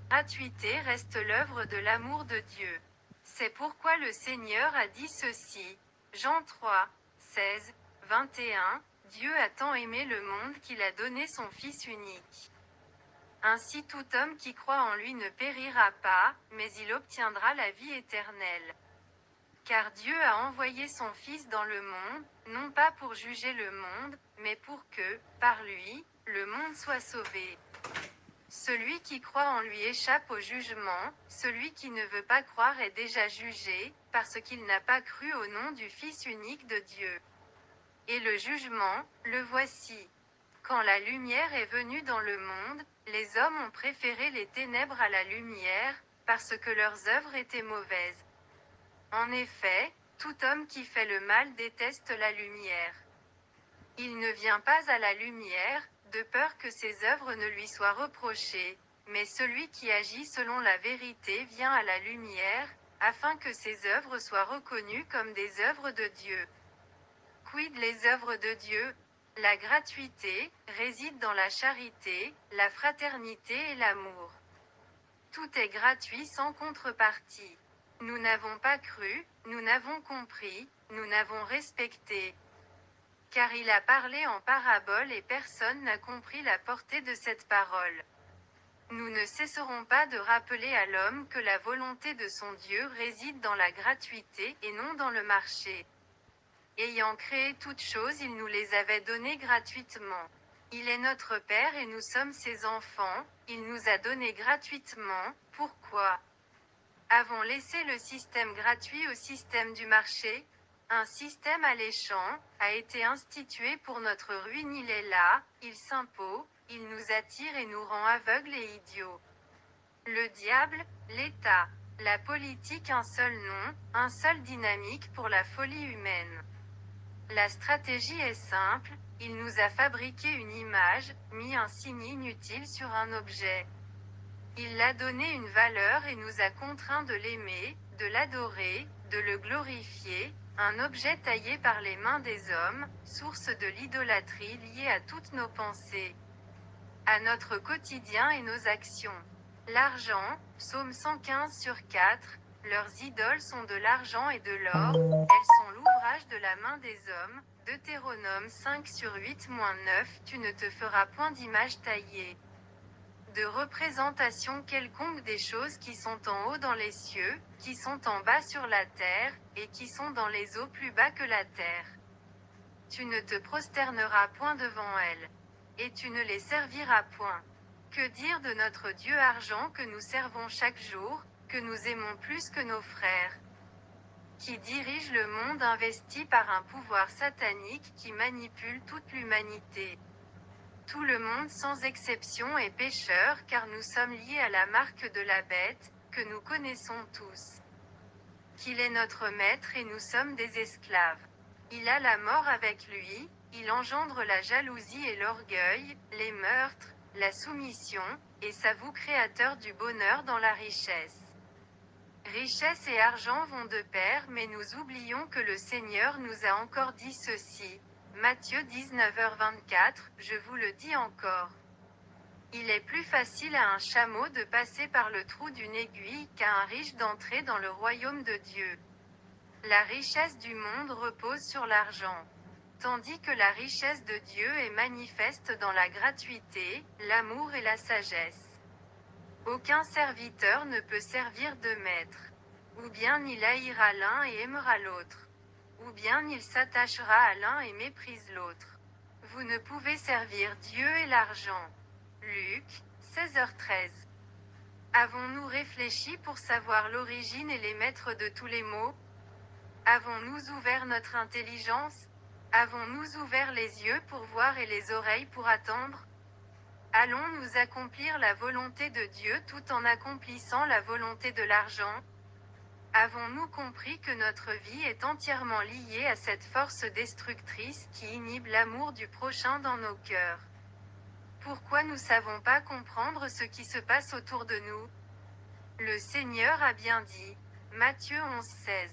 gratuité reste l'œuvre de l'amour de Dieu. C'est pourquoi le Seigneur a dit ceci. Jean 3, 16, 21, Dieu a tant aimé le monde qu'il a donné son Fils unique. Ainsi tout homme qui croit en lui ne périra pas, mais il obtiendra la vie éternelle. Car Dieu a envoyé son Fils dans le monde, non pas pour juger le monde, mais pour que, par lui, le monde soit sauvé. Celui qui croit en lui échappe au jugement, celui qui ne veut pas croire est déjà jugé, parce qu'il n'a pas cru au nom du Fils unique de Dieu. Et le jugement, le voici. Quand la lumière est venue dans le monde, les hommes ont préféré les ténèbres à la lumière, parce que leurs œuvres étaient mauvaises. En effet, tout homme qui fait le mal déteste la lumière. Il ne vient pas à la lumière, de peur que ses œuvres ne lui soient reprochées, mais celui qui agit selon la vérité vient à la lumière, afin que ses œuvres soient reconnues comme des œuvres de Dieu. Quid les œuvres de Dieu? La gratuité réside dans la charité, la fraternité et l'amour. Tout est gratuit sans contrepartie. Nous n'avons pas cru, nous n'avons compris, nous n'avons respecté. Car il a parlé en parabole et personne n'a compris la portée de cette parole. Nous ne cesserons pas de rappeler à l'homme que la volonté de son Dieu réside dans la gratuité et non dans le marché. Ayant créé toutes choses, il nous les avait données gratuitement. Il est notre Père et nous sommes ses enfants, il nous a donné gratuitement. Pourquoi avons laissé le système gratuit au système du marché? Un système alléchant a été institué pour notre ruine. Il est là, il s'impose, il nous attire et nous rend aveugles et idiots. Le diable, l'État, la politique, un seul nom, un seul dynamique pour la folie humaine. La stratégie est simple, il nous a fabriqué une image, mis un signe inutile sur un objet. Il l'a donné une valeur et nous a contraints de l'aimer, de l'adorer, de le glorifier, un objet taillé par les mains des hommes, source de l'idolâtrie liée à toutes nos pensées, à notre quotidien et nos actions. L'argent, psaume 115/4, leurs idoles sont de l'argent et de l'or, elles sont l'ouvrage de la main des hommes, Deutéronome 5/8-9, tu ne te feras point d'image taillée, de représentation quelconque des choses qui sont en haut dans les cieux, qui sont en bas sur la terre, et qui sont dans les eaux plus bas que la terre. Tu ne te prosterneras point devant elles. Et tu ne les serviras point. Que dire de notre Dieu argent que nous servons chaque jour, que nous aimons plus que nos frères, qui dirige le monde investi par un pouvoir satanique qui manipule toute l'humanité. Tout le monde sans exception est pécheur car nous sommes liés à la marque de la bête, que nous connaissons tous. Qu'il est notre maître et nous sommes des esclaves. Il a la mort avec lui, il engendre la jalousie et l'orgueil, les meurtres, la soumission, et s'avoue créateur du bonheur dans la richesse. Richesse et argent vont de pair, mais nous oublions que le Seigneur nous a encore dit ceci. Matthieu 19h24, je vous le dis encore. Il est plus facile à un chameau de passer par le trou d'une aiguille qu'à un riche d'entrer dans le royaume de Dieu. La richesse du monde repose sur l'argent, tandis que la richesse de Dieu est manifeste dans la gratuité, l'amour et la sagesse. Aucun serviteur ne peut servir deux maîtres. Ou bien il haïra l'un et aimera l'autre. Ou bien il s'attachera à l'un et méprise l'autre. Vous ne pouvez servir Dieu et l'argent. Luc 16h13. Avons-nous réfléchi pour savoir l'origine et les maîtres de tous les maux? Avons-nous ouvert notre intelligence? Avons-nous ouvert les yeux pour voir et les oreilles pour attendre? Allons-nous accomplir la volonté de Dieu tout en accomplissant la volonté de l'argent? Avons-nous compris que notre vie est entièrement liée à cette force destructrice qui inhibe l'amour du prochain dans nos cœurs? Pourquoi nous ne savons pas comprendre ce qui se passe autour de nous? Le Seigneur a bien dit. Matthieu 11:16.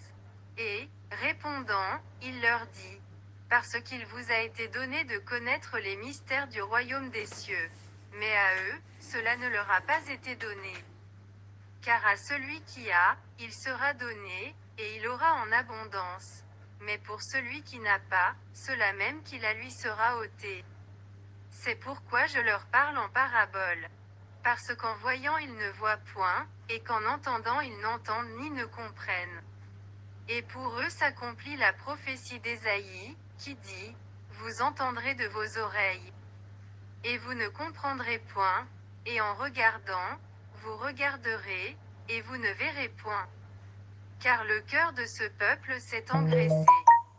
Et, répondant, il leur dit, parce qu'il vous a été donné de connaître les mystères du royaume des cieux. Mais à eux, cela ne leur a pas été donné. Car à celui qui a, il sera donné, et il aura en abondance. Mais pour celui qui n'a pas, cela même qui la lui sera ôté. C'est pourquoi je leur parle en parabole. Parce qu'en voyant ils ne voient point, et qu'en entendant ils n'entendent ni ne comprennent. Et pour eux s'accomplit la prophétie d'Ésaïe, qui dit, vous entendrez de vos oreilles, et vous ne comprendrez point, et en regardant, vous regarderez, et vous ne verrez point. Car le cœur de ce peuple s'est engraissé,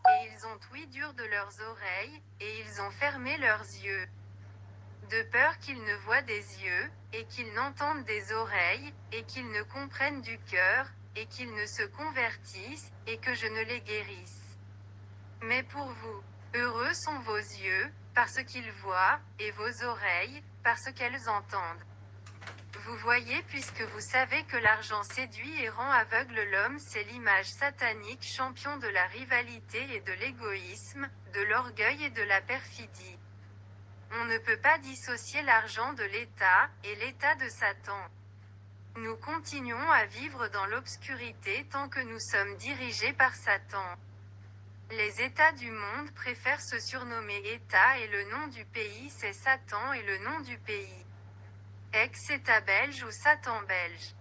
et ils ont ouï dur de leurs oreilles, et ils ont fermé leurs yeux. De peur qu'ils ne voient des yeux, et qu'ils n'entendent des oreilles, et qu'ils ne comprennent du cœur, et qu'ils ne se convertissent, et que je ne les guérisse. Mais pour vous, heureux sont vos yeux, parce qu'ils voient, et vos oreilles, parce qu'elles entendent. Vous voyez puisque vous savez que l'argent séduit et rend aveugle l'homme, c'est l'image satanique champion de la rivalité et de l'égoïsme, de l'orgueil et de la perfidie. On ne peut pas dissocier l'argent de l'État, et l'État de Satan. Nous continuons à vivre dans l'obscurité tant que nous sommes dirigés par Satan. Les États du monde préfèrent se surnommer État et le nom du pays c'est Satan et le nom du pays. Ex-État belge ou Satan belge.